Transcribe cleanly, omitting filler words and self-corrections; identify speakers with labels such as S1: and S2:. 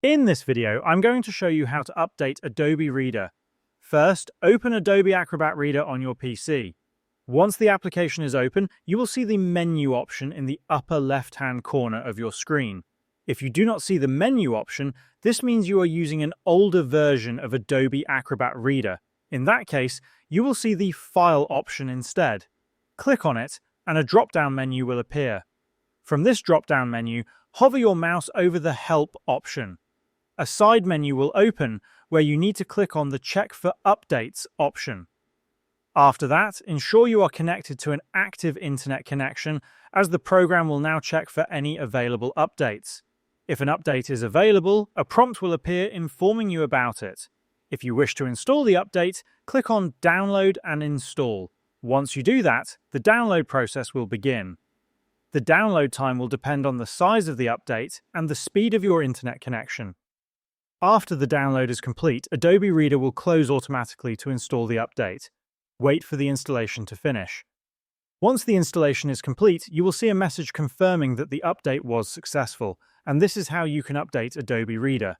S1: In this video, I'm going to show you how to update Adobe Reader. First, open Adobe Acrobat Reader on your PC. Once the application is open, you will see the menu option in the upper left-hand corner of your screen. If you do not see the menu option, this means you are using an older version of Adobe Acrobat Reader. In that case, you will see the File option instead. Click on it, and a drop-down menu will appear. From this drop-down menu, hover your mouse over the Help option. A side menu will open where you need to click on the Check for Updates option. After that, ensure you are connected to an active internet connection, as the program will now check for any available updates. If an update is available, a prompt will appear informing you about it. If you wish to install the update, click on Download and Install. Once you do that, the download process will begin. The download time will depend on the size of the update and the speed of your internet connection. After the download is complete, Adobe Reader will close automatically to install the update. Wait for the installation to finish. Once the installation is complete, you will see a message confirming that the update was successful, and this is how you can update Adobe Reader.